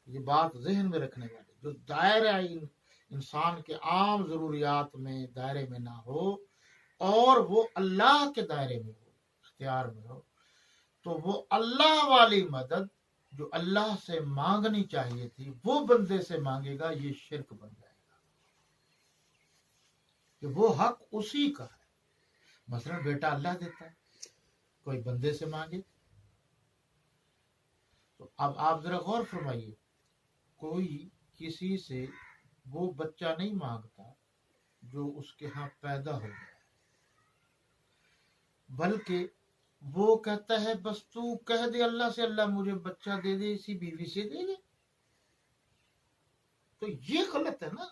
یہ بات ذہن میں رکھنے والی، جو دائرہ انسان کے عام ضروریات میں دائرے میں نہ ہو اور وہ اللہ کے دائرے میں ہو، اختیار میں ہو، تو وہ اللہ والی مدد جو اللہ سے مانگنی چاہیے تھی وہ بندے سے مانگے گا، یہ شرک بن جائے گا کہ وہ حق اسی کا ہے۔ مثلا بیٹا اللہ دیتا ہے، کوئی بندے سے مانگے تو اب آپ ذرا غور فرمائیے، کوئی کسی سے وہ بچہ نہیں مانگتا جو اس کے ہاں پیدا ہو گیا، بلکہ وہ کہتا ہے بس تو کہہ دے اللہ سے، اللہ مجھے بچہ دے دے، اسی بیوی سے دے دے۔ تو یہ غلط ہے نا۔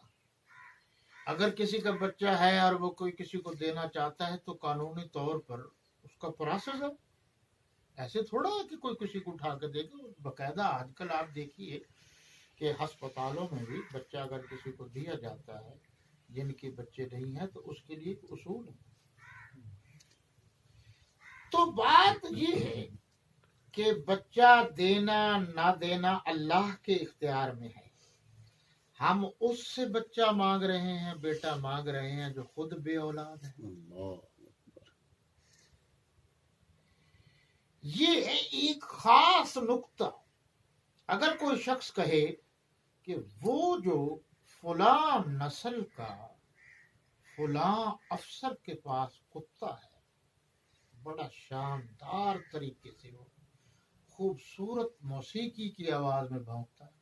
اگر کسی کا بچہ ہے اور وہ کوئی کسی کو دینا چاہتا ہے تو قانونی طور پر اس کا پروسیس ہے، ایسے تھوڑا ہے کہ کوئی کسی کو اٹھا کے دے گا۔ باقاعدہ آج کل آپ دیکھیے کہ ہسپتالوں میں بھی بچہ اگر کسی کو دیا جاتا ہے جن کے بچے نہیں ہیں تو اس کے لیے ایک اصول ہے۔ تو بات یہ ہے کہ بچہ دینا نہ دینا اللہ کے اختیار میں ہے۔ ہم اس سے بچہ مانگ رہے ہیں، بیٹا مانگ رہے ہیں جو خود بے اولاد ہے۔ یہ ہے ایک خاص نقطہ۔ اگر کوئی شخص کہے کہ وہ جو فلاں نسل کا فلاں افسر کے پاس کتا ہے، بڑا شاندار طریقے سے وہ خوبصورت موسیقی کی آواز میں بھونکتا ہے،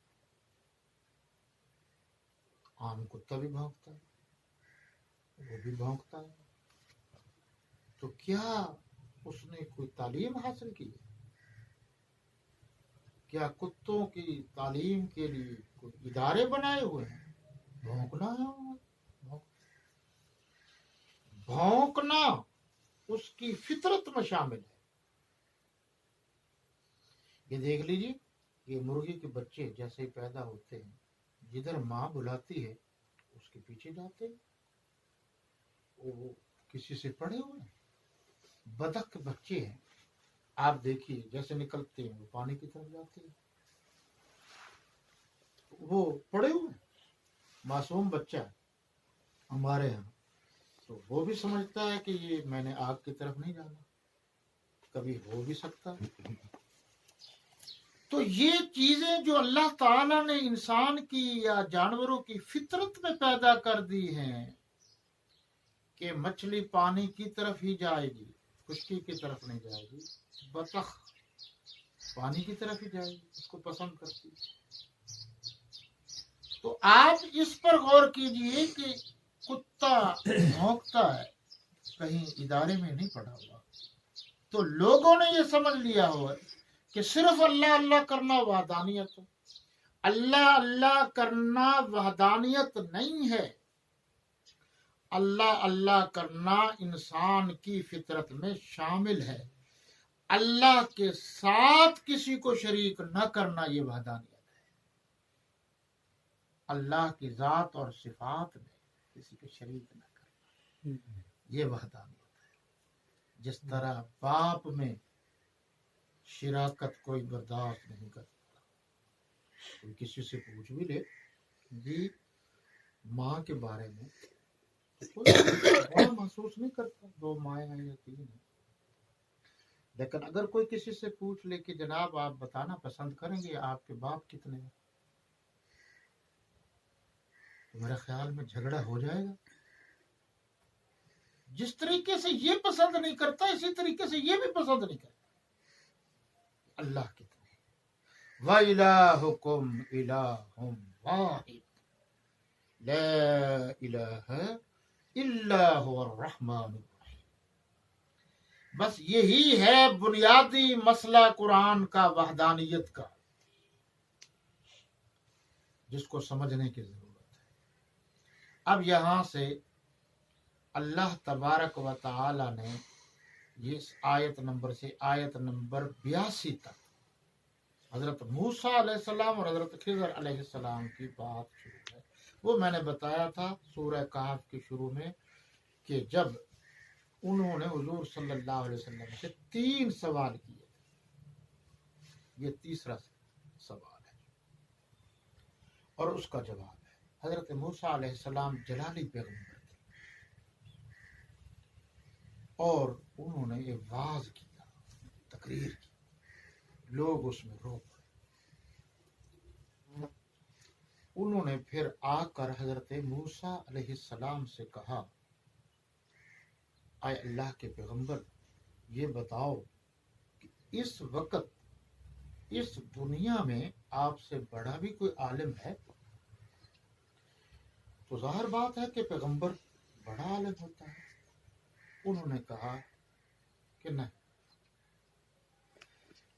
عام کتا بھی بھونکتا ہے، وہ بھی بھونکتا ہے، تو کیا اس نے کوئی تعلیم حاصل کی ہے؟ کیا کتوں کی تعلیم کے لیے کوئی ادارے بنائے ہوئے ہیں؟ بھونکنا ہے، بھونکنا اس کی فطرت میں شامل ہے۔ یہ دیکھ لیجیے، یہ مرغی کے بچے جیسے ہی پیدا ہوتے ہیں، جدھر ماں بلاتی ہے اس کے پیچھے جاتے ہیں، وہ کسی سے پڑے ہوئے ہیں۔ بطخ کے بچے ہیں، آپ دیکھیے جیسے نکلتے ہیں وہ پانی کی طرف جاتے ہیں، وہ پڑے ہوئے ہیں۔ معصوم بچہ ہمارے ہاں تو وہ بھی سمجھتا ہے کہ یہ میں نے آگ کی طرف نہیں جانا، کبھی ہو بھی سکتا ہے۔ تو یہ چیزیں جو اللہ تعالیٰ نے انسان کی یا جانوروں کی فطرت میں پیدا کر دی ہیں کہ مچھلی پانی کی طرف ہی جائے گی، خشکی کی طرف نہیں جائے گی، بطخ پانی کی طرف ہی جائے گی، اس کو پسند کرتی۔ تو آپ اس پر غور کیجئے کہ کتا بھونکتا ہے، کہیں ادارے میں نہیں پڑا ہوا، تو لوگوں نے یہ سمجھ لیا ہوا کہ صرف اللہ اللہ کرنا وحدانیت ہے۔ اللہ اللہ کرنا وحدانیت نہیں ہے، اللہ اللہ کرنا انسان کی فطرت میں شامل ہے۔ اللہ کے ساتھ کسی کو شریک نہ کرنا یہ وحدانیت ہے۔ اللہ کی ذات اور صفات میں کسی کو شریک نہ کرنا یہ وحدانیت ہے۔ جس طرح باپ میں شراکت کوئی برداشت نہیں کرتا، کوئی کسی سے پوچھ بھی لے جی ماں کے بارے میں کوئی محسوس نہیں کرتا، دو مائیں ہیں یا تین ہیں، لیکن اگر کوئی کسی سے پوچھ لے کہ جناب آپ بتانا پسند کریں گے آپ کے باپ کتنے ہیں، تو میرے خیال میں جھگڑا ہو جائے گا۔ جس طریقے سے یہ پسند نہیں کرتا اسی طریقے سے یہ بھی پسند نہیں کرتا۔ اللہ کتنے وَإِلَٰهُكُمْ إِلَٰهٌ وَاحِدٌ لَا إِلَٰهَ إِلَّا هُوَ الرَّحْمَٰنُ الرَّحِيمُ۔ بس یہی ہے بنیادی مسئلہ قرآن کا، وحدانیت کا، جس کو سمجھنے کی ضرورت ہے۔ اب یہاں سے اللہ تبارک و تعالی نے یہ آیت نمبر سے آیت نمبر 82 تک حضرت موسیٰ علیہ السلام اور حضرت خضر علیہ السلام کی بات شروع ہے۔ وہ میں نے بتایا تھا سورہ کہف کے شروع میں کہ جب انہوں نے حضور صلی اللہ علیہ وسلم سے 3 سوال کیے تھے، یہ تیسرا سوال ہے۔ اور اس کا جواب ہے حضرت موسیٰ علیہ السلام جلالی پیغمبر تھے اور انہوں نے یہ واعظ کیا، تقریر کی، لوگ اس میں رو پڑے۔ انہوں نے پھر آ کر حضرت موسیٰ علیہ السلام سے کہا، اے اللہ کے پیغمبر، یہ بتاؤ کہ اس وقت اس دنیا میں آپ سے بڑا بھی کوئی عالم ہے؟ تو ظاہر بات ہے کہ پیغمبر بڑا عالم ہوتا ہے۔ انہوں نے کہا کہ نہیں،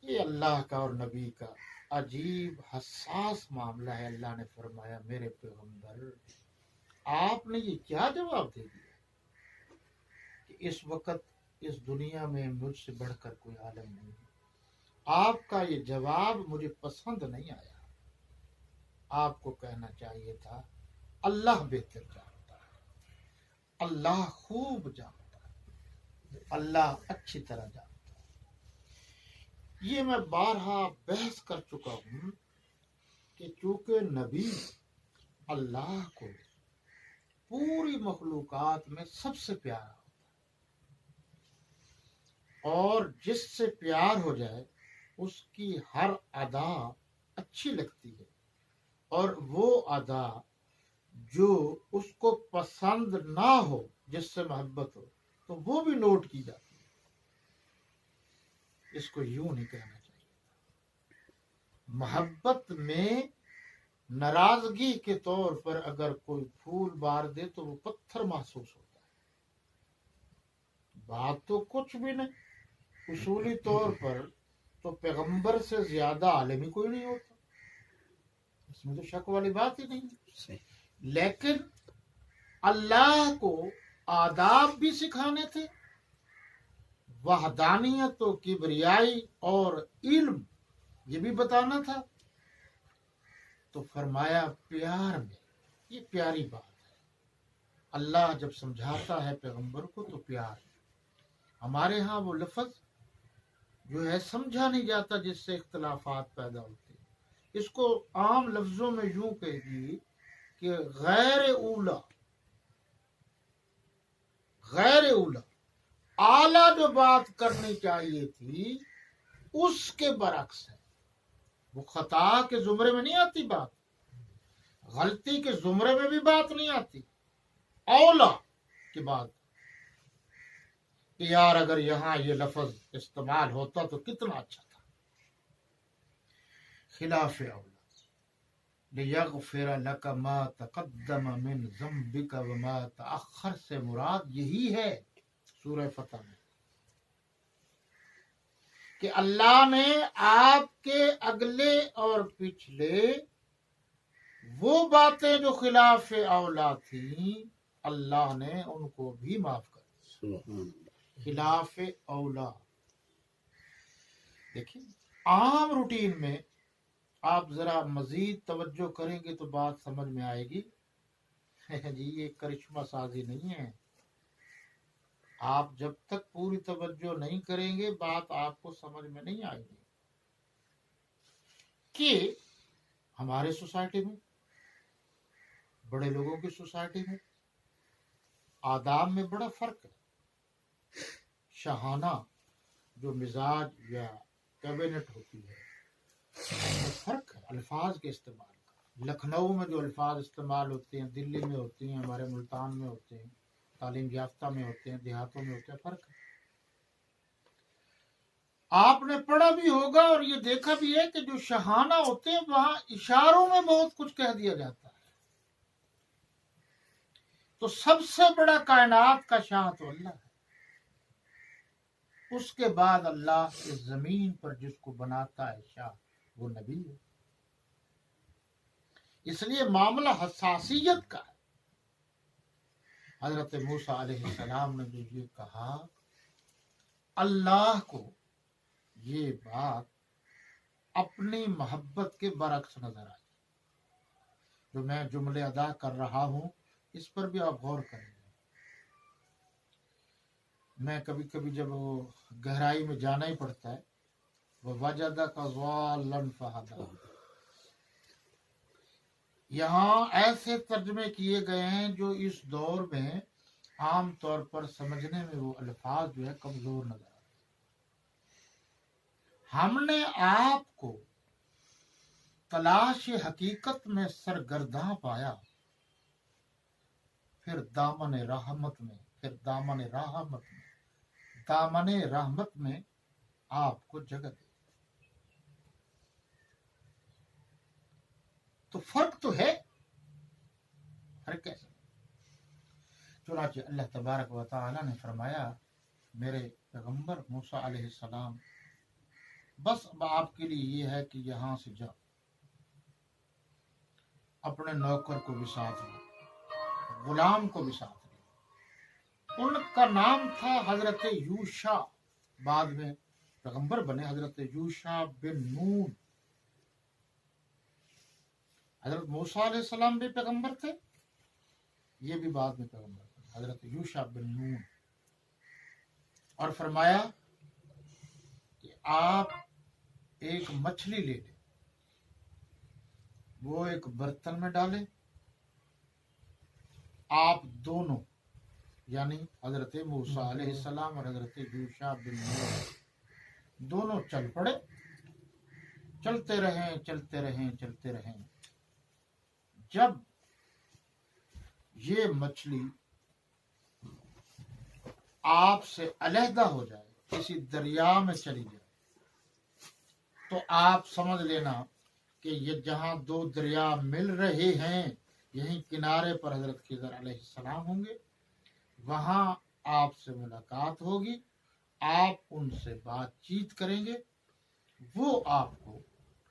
یہ اللہ کا اور نبی کا عجیب حساس معاملہ ہے۔ اللہ نے فرمایا، میرے پیغمبر آپ نے یہ کیا جواب دے دیا کہ اس وقت اس دنیا میں مجھ سے بڑھ کر کوئی عالم نہیں ہے؟ آپ کا یہ جواب مجھے پسند نہیں آیا۔ آپ کو کہنا چاہیے تھا اللہ بہتر جانتا ہے، اللہ خوب جانتا ہے، اللہ اچھی طرح جانتا ہے۔ یہ میں بارہا بحث کر چکا ہوں کہ چونکہ نبی اللہ کو پوری مخلوقات میں سب سے پیارا ہوتا ہے، اور جس سے پیار ہو جائے اس کی ہر ادا اچھی لگتی ہے، اور وہ ادا جو اس کو پسند نہ ہو، جس سے محبت ہو، تو وہ بھی نوٹ کی جاتی ہے۔ اس کو یوں نہیں کہنا چاہیے۔ محبت میں ناراضگی کے طور پر اگر کوئی پھول بار دے تو وہ پتھر محسوس ہوتا ہے۔ بات تو کچھ بھی نہیں، اصولی طور پر تو پیغمبر سے زیادہ عالم ہی کوئی نہیں ہوتا، اس میں تو شک والی بات ہی نہیں۔ لیکن اللہ کو آداب بھی سکھانے تھے، وحدانیت و کبریائی اور علم یہ بھی بتانا تھا، تو فرمایا پیار میں۔ یہ پیاری بات ہے، اللہ جب سمجھاتا ہے پیغمبر کو تو پیار میں۔ ہمارے ہاں وہ لفظ جو ہے سمجھا نہیں جاتا، جس سے اختلافات پیدا ہوتے ہیں۔ اس کو عام لفظوں میں یوں کہیے کہ غیر اولا، غیر اولا، اعلیٰ جو بات کرنی چاہیے تھی اس کے برعکس ہے۔ وہ خطا کے زمرے میں نہیں آتی بات، غلطی کے زمرے میں بھی بات نہیں آتی، اولا کی بات کہ یار اگر یہاں یہ لفظ استعمال ہوتا تو کتنا اچھا تھا۔ خلاف اولا، لِيَغْفِرَ لَكَ مَا تَقَدَّمَ مِنْ ذَنْبِكَ وَمَا تَأَخَّرَ سے مراد یہی ہے سورہ فتح میں کہ اللہ نے آپ کے اگلے اور پچھلے وہ باتیں جو خلاف اولا تھیں، اللہ نے ان کو بھی معاف کر دیا۔ خلاف اولا، دیکھیں عام روٹین میں آپ ذرا مزید توجہ کریں گے تو بات سمجھ میں آئے گی۔ جی یہ کرشمہ سازی نہیں ہے، آپ جب تک پوری توجہ نہیں کریں گے بات آپ کو سمجھ میں نہیں آئے گی۔ کہ ہمارے سوسائٹی میں، بڑے لوگوں کی سوسائٹی میں آداب میں بڑا فرق ہے۔ شاہانہ جو مزاج یا کیبنٹ ہوتی ہے، فرق ہے الفاظ کے استعمال کا۔ لکھنؤ میں جو الفاظ استعمال ہوتے ہیں، دلی میں ہوتے ہیں، ہمارے ملتان میں ہوتے ہیں، تعلیم یافتہ میں ہوتے ہیں، دیہاتوں میں ہوتے ہیں، فرق ہے۔ آپ نے پڑھا بھی ہوگا اور یہ دیکھا بھی ہے کہ جو شاہانہ ہوتے ہیں وہاں اشاروں میں بہت کچھ کہہ دیا جاتا ہے۔ تو سب سے بڑا کائنات کا شاہ تو اللہ ہے، اس کے بعد اللہ اس زمین پر جس کو بناتا ہے شاہ وہ نبی ہے۔ اس لیے معاملہ حساسیت کا ہے۔ حضرت موسیٰ علیہ السلام نے جو یہ کہا، اللہ کو یہ بات اپنی محبت کے برعکس نظر آئی۔ جو میں جملے ادا کر رہا ہوں اس پر بھی آپ غور کریں گے۔ میں کبھی کبھی جب وہ گہرائی میں جانا ہی پڑتا ہے، وہ وجدک ضالا فہدی، یہاں ایسے ترجمے کیے گئے ہیں جو اس دور میں عام طور پر سمجھنے میں وہ الفاظ جو ہے کمزور نظر آتے ہیں۔ ہم نے آپ کو تلاش حقیقت میں سرگرداں پایا، پھر دامن رحمت میں آپ کو جگہ دے۔ تو فرق تو ہے، فرق کیسے؟ چنانچہ اللہ تبارک و تعالی نے فرمایا میرے پیغمبر موسیٰ علیہ السلام بس اب آپ کے لیے یہ ہے کہ یہاں سے جاؤ، اپنے نوکر کو بھی ساتھ لو، غلام کو بھی ساتھ لو۔ ان کا نام تھا حضرت یوشع، بعد میں پیغمبر بنے حضرت یوشع بن نون۔ حضرت موسیٰ علیہ السلام بھی پیغمبر تھے، یہ بھی بعد میں پیغمبر بنے حضرت یوشع بن نون۔ اور فرمایا کہ آپ ایک مچھلی لے لیں، وہ ایک برتن میں ڈالیں، آپ دونوں یعنی حضرت موسیٰ علیہ السلام اور حضرت یوشع بن نون دونوں چل پڑے، چلتے رہیں۔ جب یہ مچھلی آپ سے علیحدہ ہو جائے، کسی دریا میں چلی جائے، تو آپ سمجھ لینا کہ یہ جہاں دو دریا مل رہے ہیں یہیں کنارے پر حضرت خضر علیہ السلام ہوں گے، وہاں آپ سے ملاقات ہوگی، آپ ان سے بات چیت کریں گے، وہ آپ کو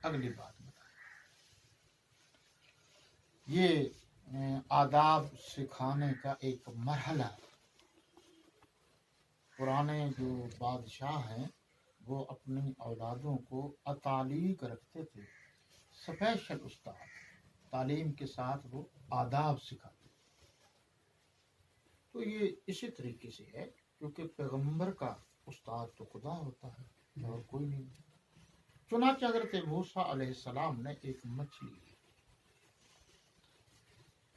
اگلی بات بتائیں۔ یہ آداب سکھانے کا ایک مرحلہ ہے۔ پرانے جو بادشاہ ہیں وہ اپنی اولادوں کو اتالیق رکھتے تھے، اسپیشل استاد، تعلیم کے ساتھ وہ آداب سکھاتے تھے۔ تو یہ اسی طریقے سے ہے، کیونکہ پیغمبر کا استاد تو خدا ہوتا ہے اور کوئی نہیں۔ چنانچہ حضرت موسیٰ علیہ السلام نے ایک مچھلی لی،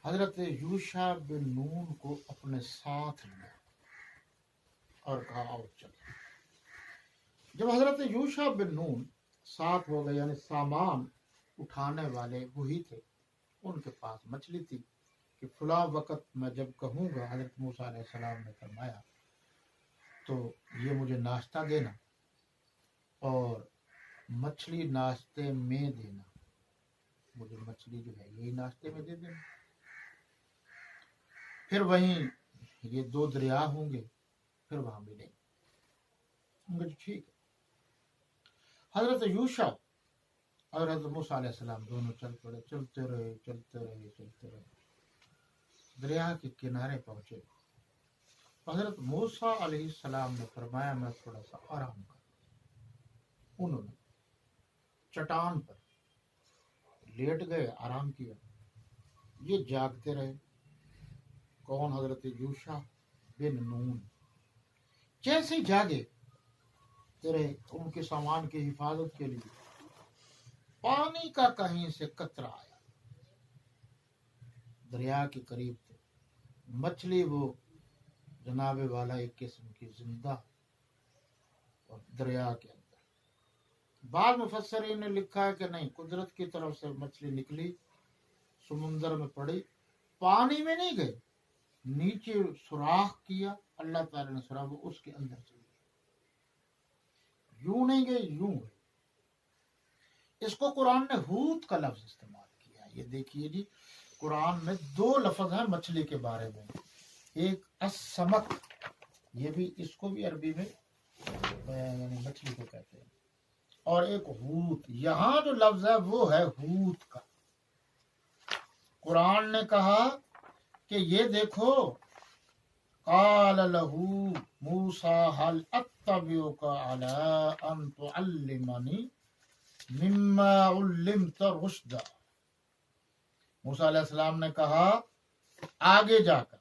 حضرت یوشع بن نون کو اپنے ساتھ لیا اور کہا آؤ چلو۔ جب حضرت یوشع بن نون ساتھ ہو گئے، یعنی سامان اٹھانے والے وہی تھے، ان کے پاس مچھلی تھی کہ فلاں وقت میں جب کہوں گا، حضرت موسیٰ علیہ السلام نے فرمایا تو یہ مجھے ناشتہ دینا اور مچھلی ناشتے میں دینا، مجھے مچھلی جو ہے یہی ناشتے میں دے دینا، پھر وہیں یہ دو دریا ہوں گے، پھر وہاں ملیں گے۔ ٹھیک ہے۔ حضرت یوشع اور حضرت موسیٰ علیہ السلام دونوں چل پڑے، چلتے رہے، دریا کے کنارے پہنچے۔ حضرت موسیٰ علیہ السلام نے فرمایا میں تھوڑا سا آرام کروں۔ انہوں نے چٹان پر لیٹ گئے، آرام کیا، یہ جاگتے رہے۔ کون؟ حضرت یوشع بن نون۔ جیسے ہی جاگے تیرے ان کے سامان کی حفاظت کے لیے پانی کا کہیں سے قطرہ آیا، دریا کے قریب تھے، مچھلی وہ جناب والا ایک قسم کی زندہ اور دریا کے اندر۔ بعض مفسرین نے لکھا ہے کہ نہیں، قدرت کی طرف سے مچھلی نکلی، سمندر میں پڑی، پانی میں نہیں گئی، نیچے سوراخ کیا اللہ تعالی نے، سوراخ اس کے اندر چلی گئی، یوں نہیں گئی، یوں گئی۔ اس کو قرآن نے حوت کا لفظ استعمال کیا۔ یہ دیکھیے جی، قرآن میں دو لفظ ہیں مچھلی کے بارے میں، ایک السمک، یہ بھی اس کو بھی عربی میں یعنی مچھلی کو کہتے ہیں، اور ایک حوت۔ یہاں جو لفظ ہے وہ ہے حوت کا۔ قرآن نے کہا کہ یہ دیکھو، قال له موسیٰ هل اتبعک علی ان تعلمنی مما علمت رشدا۔ موسیٰ علیہ السلام نے کہا آگے جا کر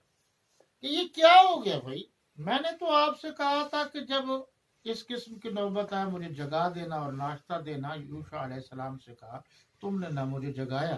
کہ یہ کیا ہو گیا بھائی، میں نے تو آپ سے کہا تھا کہ جب اس قسم کی نوبت آئے مجھے جگا دینا اور ناشتہ دینا۔ یوشع علیہ السلام سے کہا تم نے نہ مجھے جگایا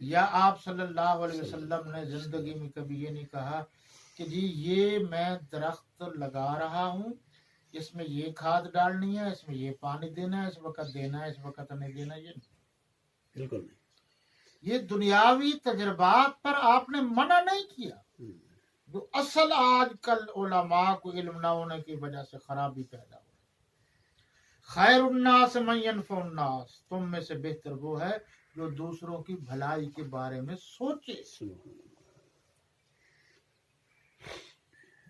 یا آپ صلی اللہ علیہ وسلم نے زندگی میں کبھی یہ نہیں کہا کہ جی یہ میں درخت لگا رہا ہوں، اس میں یہ کھاد ڈالنی ہے، اس میں یہ پانی دینا ہے، اس وقت دینا ہے، اس وقت نہیں دینا، یہ نہیں، بالکل نہیں. یہ دنیاوی تجربات پر آپ نے منع نہیں کیا. جو اصل آج کل علماء کو علم نہ ہونے کی وجہ سے خرابی پیدا ہو، خیر الناس من ينفع الناس، تم میں سے بہتر وہ ہے جو دوسروں کی بھلائی کے بارے میں سوچے.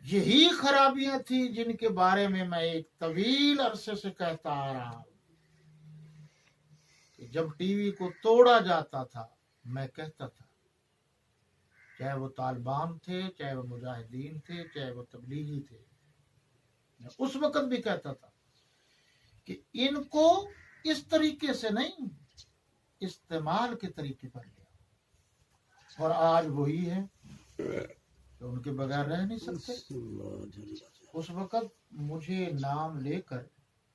یہی خرابیاں تھیں جن کے بارے میں میں ایک طویل عرصے سے کہتا آ رہا ہوں کہ جب ٹی وی کو توڑا جاتا تھا میں کہتا تھا، چاہے وہ طالبان تھے، چاہے وہ مجاہدین تھے، چاہے وہ تبلیغی تھے، میں اس وقت بھی کہتا تھا کہ ان کو اس طریقے سے نہیں، استعمال کے طریقے پر لیا. اور آج وہی ہے کہ ان کے بغیر رہ نہیں سکتے. اس وقت مجھے نام لے کر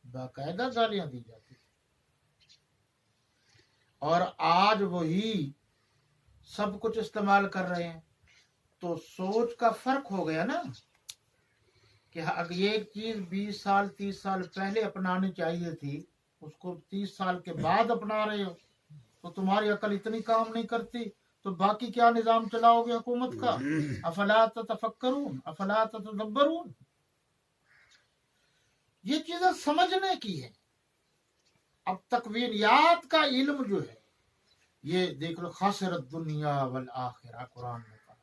باقاعدہ گالیاں دی جاتی تھی، اور آج وہی سب کچھ استعمال کر رہے ہیں. تو سوچ کا فرق ہو گیا نا، کہ اگر یہ چیز 20 سال 30 سال پہلے اپنانی چاہیے تھی، اس کو 30 سال کے بعد اپنا رہے ہو، تو تمہاری عقل اتنی کام نہیں کرتی، تو باقی کیا نظام چلاؤ گے حکومت کا؟ افلا تتفکرون افلا تتدبرون. یہ چیزیں سمجھنے کی ہے. اب تکوینیات کا علم جو ہے، یہ دیکھ لو، خسرت دنیا والآخرہ قرآن میں کہا.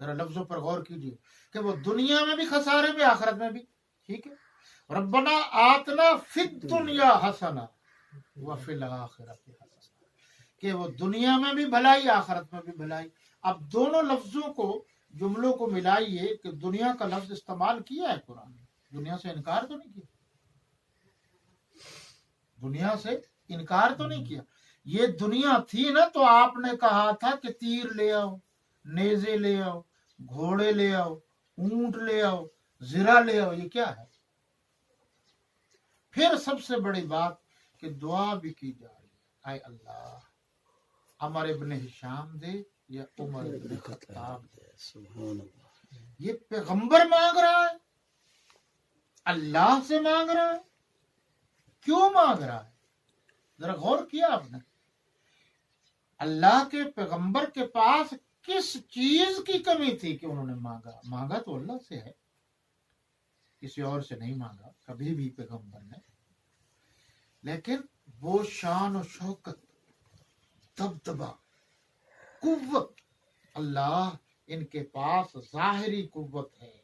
ذرا لفظوں پر غور کیجیے کہ وہ دنیا میں بھی خسارے میں، آخرت میں بھی. ٹھیک ہے، ربنا آتنا فی الدنیا حسنہ وفی الآخرۃ حسنہ، کہ وہ دنیا میں بھی بھلائی، آخرت میں بھی بھلائی. اب دونوں لفظوں کو، جملوں کو ملائیے کہ دنیا کا لفظ استعمال کیا ہے قرآن نے. دنیا سے انکار تو نہیں کیا، دنیا سے انکار تو نہیں کیا. یہ دنیا تھی نا، تو آپ نے کہا تھا کہ تیر لے آؤ، نیزے لے آؤ، گھوڑے لے آؤ، اونٹ لے آؤ، زرہ لے آؤ. یہ کیا ہے؟ پھر سب سے بڑی بات کہ دعا بھی کی جا رہی ہے، اے اللہ عمر ابن ہشام دے یا عمر ابن خطاب دے. سبحان اللہ. یہ پیغمبر مانگ رہا ہے، اللہ سے مانگ رہا ہے. کیوں مانگ رہا ہے؟ ذرا غور کیا آپ نے؟ اللہ کے پیغمبر کے پاس کس چیز کی کمی تھی کہ انہوں نے مانگا؟ مانگا تو اللہ سے ہے، کسی اور سے نہیں مانگا کبھی بھی پیغمبر نے. لیکن وہ شان و شوکت، دبدبا، قوت، اللہ ان کے پاس ظاہری قوت ہے،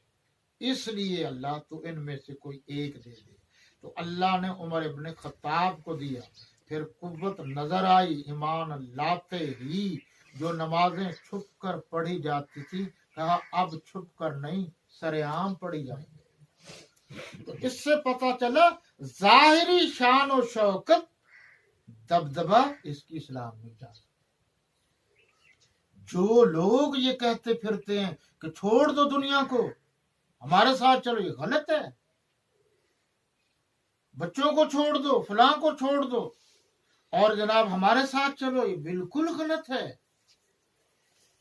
اس لیے اللہ تو ان میں سے کوئی ایک دے دے. تو اللہ نے عمر ابن خطاب کو دیا. پھر قوت نظر آئی، ایمان لاتے ہی جو نمازیں چھپ کر پڑھی جاتی تھی، کہا اب چھپ کر نہیں، سر عام پڑھی جائیں گے. تو اس سے پتہ چلا ظاہری شان و شوکت، دبدبا، اس کی اسلام میں اجازت. جو لوگ یہ کہتے پھرتے ہیں کہ چھوڑ دو دنیا کو، ہمارے ساتھ چلو، یہ غلط ہے. بچوں کو چھوڑ دو، فلاں کو چھوڑ دو، اور جناب ہمارے ساتھ چلو، یہ بالکل غلط ہے.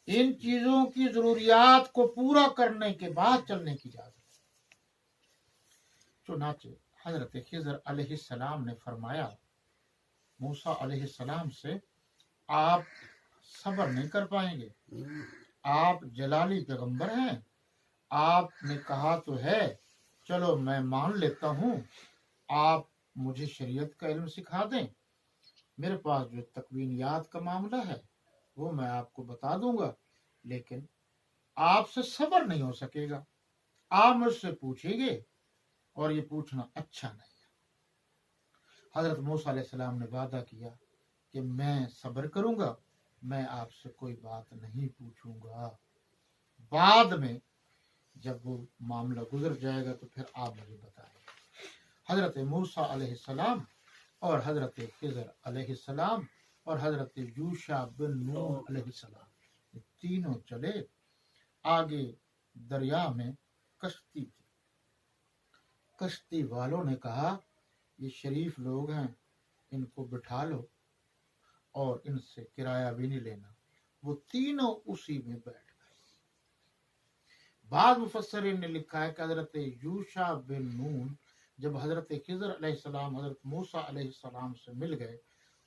ان چیزوں کی ضروریات کو پورا کرنے کے بعد چلنے کی اجازت. چنانچہ حضرت خضر علیہ السلام نے فرمایا موسیٰ علیہ السلام سے، آپ صبر نہیں کر پائیں گے، آپ جلالی پیغمبر ہیں، آپ نے کہا تو ہے، چلو میں مان لیتا ہوں، آپ مجھے شریعت کا علم سکھا دیں، میرے پاس جو تکوینیات کا معاملہ ہے وہ میں آپ کو بتا دوں گا، لیکن آپ سے صبر نہیں ہو سکے گا. آپ مجھ سے پوچھیں گے اور یہ پوچھنا اچھا نہیں ہے. حضرت موسیٰ علیہ السلام نے وعدہ کیا کہ میں صبر کروں گا، میں آپ سے کوئی بات نہیں پوچھوں گا، بعد میں جب وہ معاملہ گزر جائے گا تو پھر آپ مجھے بتائیں. حضرت موسیٰ علیہ السلام اور حضرت خضر علیہ السلام اور حضرت یوشع بن نون علیہ السلام، یہ تینوں چلے. آگے دریا میں کشتی تھی. کشتی والوں نے کہا یہ شریف لوگ ہیں، ان کو بٹھا لو اور ان سے کرایہ بھی نہیں لینا، وہ تینوں اسی میں بیٹھ گئے. بعض مفسرین نے لکھا ہے کہ حضرت یوشع بن نون جب حضرت خضر علیہ السلام حضرت موسیٰ علیہ السلام سے مل گئے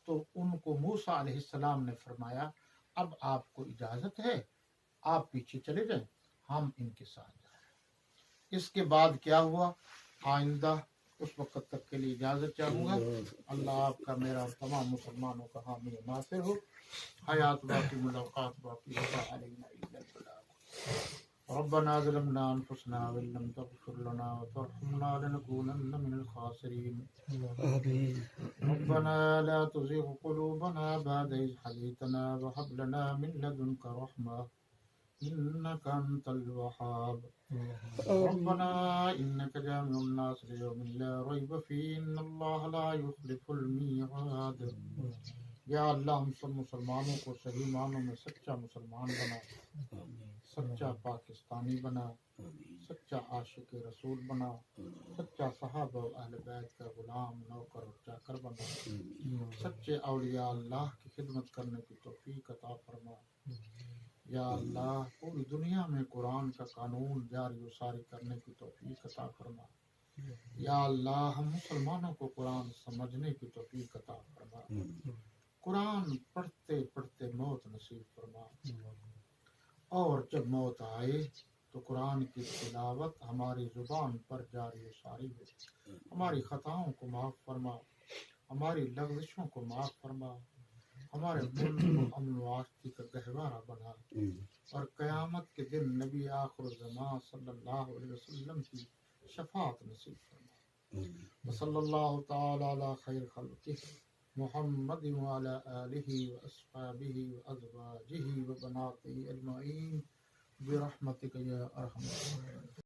تو ان کو موسیٰ علیہ السلام نے فرمایا اب آپ کو اجازت ہے آپ پیچھے چلے جائیں ہم ان کے ساتھ جائیں. اس کے بعد کیا ہوا آئندہ اس وقت تک کے لیے اجازت چاہوں گا. اللہ آپ کا میرا اور تمام مسلمانوں کا حامی و ناصر ہو. حیات باقی ملاقات باقی وما علینا الا البلاغ. ربنا ظلمنا انفسنا وان لم تغفر لنا وترحمنا لنكونن من الخاسرين. آمين. ربنا لا تزغ قلوبنا بعد إذ هديتنا وهب لنا من لدنك رحمة إنك أنت الوهاب. ربنا إنك جامع الناس ليوم لا ريب فيه إن الله لا يخلف الميعاد. یا اللہ ہم سب مسلمانوں کو صحیح معنوں میں سچا مسلمان بنا، سچا پاکستانی بنا، سچا عاشق رسول بنا، سچا صحابہ و اہل بیت کا غلام نوکر اور چاکر بنا، سچے اولیاء اللہ کی خدمت کرنے کی توفیق عطا فرما. یا اللہ پوری دنیا میں قرآن کا قانون جاری و ساری کرنے کی توفیق عطا فرما. یا اللہ ہم مسلمانوں کو قرآن سمجھنے کی توفیق عطا فرما. قرآن پڑھتے پڑھتے موت نصیب فرما. اور جب موت آئے تو قرآن کی تلاوت ہماری زبان پر جاری و ساری ہو. ہماری خطاؤں کو معاف فرما، ہماری لغزشوں کو معاف فرما، ہمارے ملک کو امن و آشتی کا گہوارہ بنا، اور قیامت کے دن نبی آخر الزمان صلی اللہ علیہ وسلم کی شفاعت نصیب فرما. صلی اللہ تعالی علی خیر خلقہ محمد وعلى آله وأصحابه وأزواجه وبناته أجمعين برحمتك يا أرحم الراحمين.